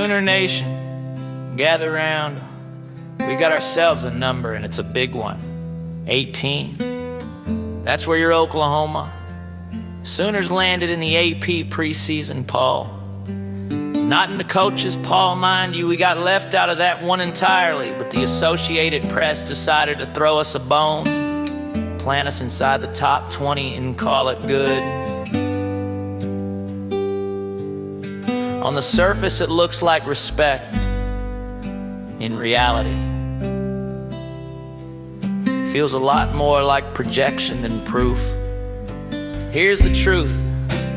Sooner Nation, gather round. We got ourselves a number, and it's a big one. 18. That's where you're Oklahoma. Sooners landed in the AP preseason poll. Not in the coach's poll, mind you. We got left out of that one entirely, but the Associated Press decided to throw us a bone, plant us inside the top 20 and call it good. On the surface, it looks like respect. In reality, it feels a lot more like projection than proof. Here's the truth.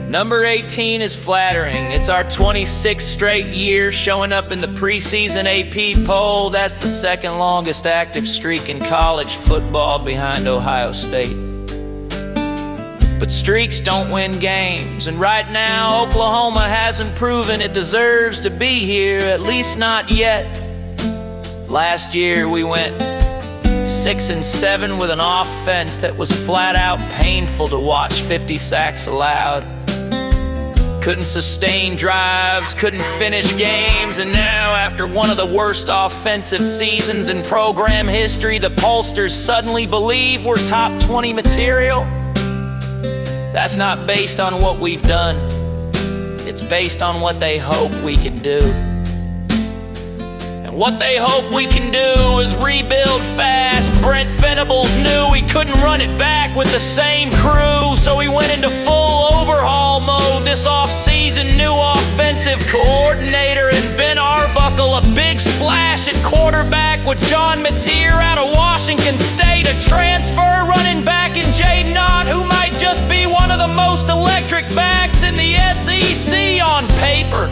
Number 18 is flattering. It's our 26th straight year showing up in the preseason AP poll. That's the second longest active streak in college football behind Ohio State. But streaks don't win games, and right now Oklahoma hasn't proven it deserves to be here, at least not yet. Last year we went 6-7 with an offense that was flat out painful to watch. 50 sacks allowed. Couldn't sustain drives, couldn't finish games, and now after one of the worst offensive seasons in program history, the pollsters suddenly believe we're top 20 material. That's not based on what we've done. It's based on what they hope we can do. And what they hope we can do is rebuild fast. Brent Venables knew we couldn't run it back with the same crew, so he went into full overhaul mode this offseason. New offensive coordinator and Ben Arbuckle, a big splash at quarterback with John Mateer out of Washington State, a transfer running back in Jay Knott, who might just be one of the most electric backs in the SEC on paper.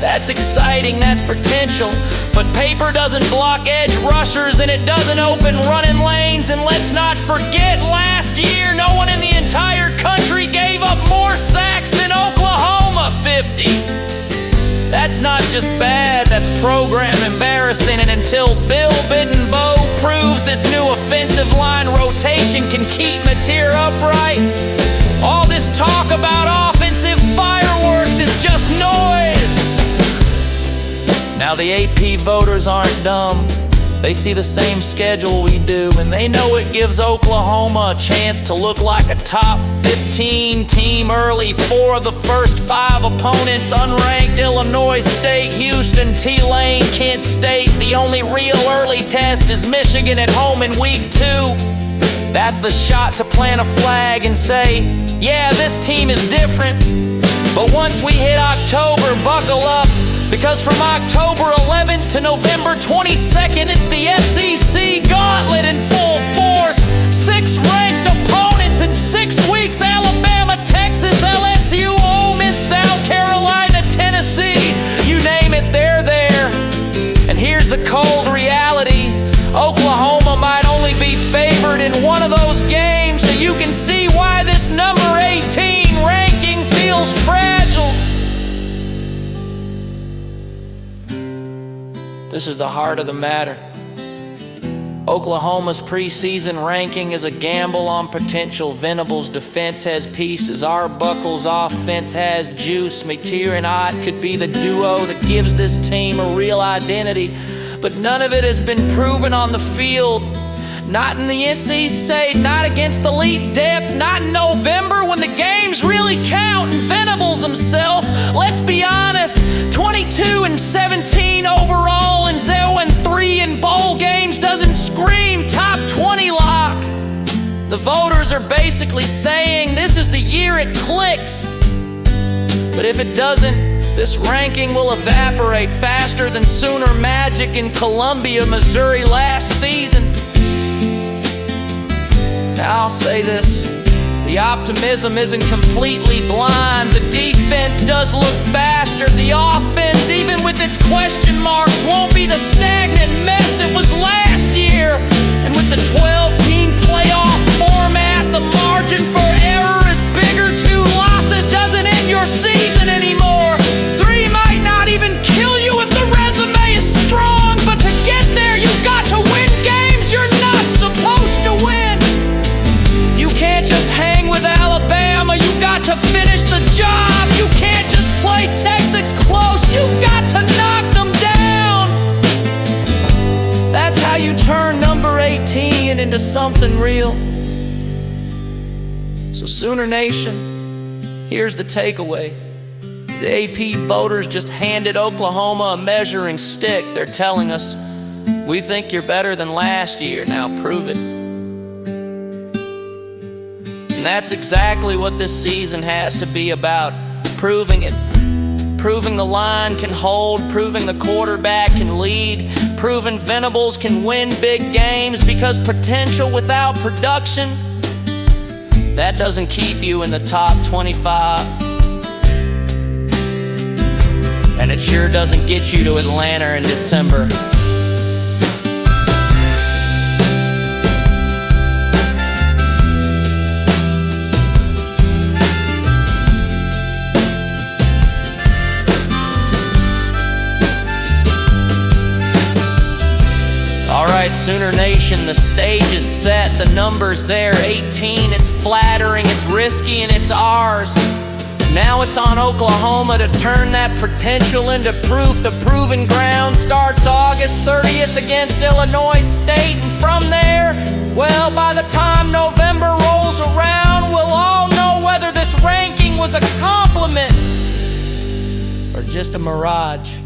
That's exciting, that's potential, but paper doesn't block edge rushers and it doesn't open running lanes. And let's not forget, last year no one in the entire country gave up more sacks than Oklahoma, 50. That's not just bad, that's program embarrassing. And until Bill Bittenbow proves this new offensive line rotation can keep Mateer upright, all this talk about offensive fireworks is just noise. Now the AP voters aren't dumb. They see the same schedule we do, and they know it gives Oklahoma a chance to look like a top 15 team early. 4 of the first 5 opponents unranked: Illinois State, Houston, Tulane, Kent State. The only real early test is Michigan at home in week 2. That's the shot to plant a flag and say, yeah, this team is different. But once we hit October, buckle up, because from October 11th to November 22nd, it's the SEC gauntlet in full force. 6 ranked opponents in 6 weeks: Alabama, Texas, LSU, Ole Miss, South Carolina, Tennessee. You name it, they're there. And here's the cold reality: Oklahoma might only be favored in one of those games, so you can see why this number 18 ranking feels fragile. This is the heart of the matter. Oklahoma's preseason ranking is a gamble on potential. Venables' defense has pieces. Arbuckle's offense has juice. Mateer and Ott could be the duo that gives this team a real identity. But none of it has been proven on the field. Not in the SEC, not against elite depth, not in November when the games really count. And Venables himself, let's be honest, 22-17 overall and 0-3 in bowl games doesn't scream top 20 lock. The voters are basically saying this is the year it clicks. But if it doesn't, this ranking will evaporate faster than Sooner Magic in Columbia, Missouri last season. Now I'll say this: the optimism isn't completely blind. The defense does look faster. The offense, even with its question marks, won't be the stagnant mess it was last year. And with the 12-team playoff format, the margin for error is bigger. 2 losses doesn't end your season anymore. 3 might not even kill you if the resume is strong. But to get there, you've got to win games you're not supposed to win. You can't just hang with Alabama, you've got to finish the job. You can't just play Texas close, you've got to knock the into something real. So Sooner Nation, here's the takeaway. The AP voters just handed Oklahoma a measuring stick. They're telling us, we think you're better than last year, now prove it. And that's exactly what this season has to be about, proving it. Proving the line can hold, proving the quarterback can lead, proving Venables can win big games, because potential without production, that doesn't keep you in the top 25. And it sure doesn't get you to Atlanta in December. Alright, Sooner Nation, the stage is set, the number's there, 18, it's flattering, it's risky, and it's ours. Now it's on Oklahoma to turn that potential into proof. The proving ground starts August 30th against Illinois State, and from there, well, by the time November rolls around, we'll all know whether this ranking was a compliment or just a mirage.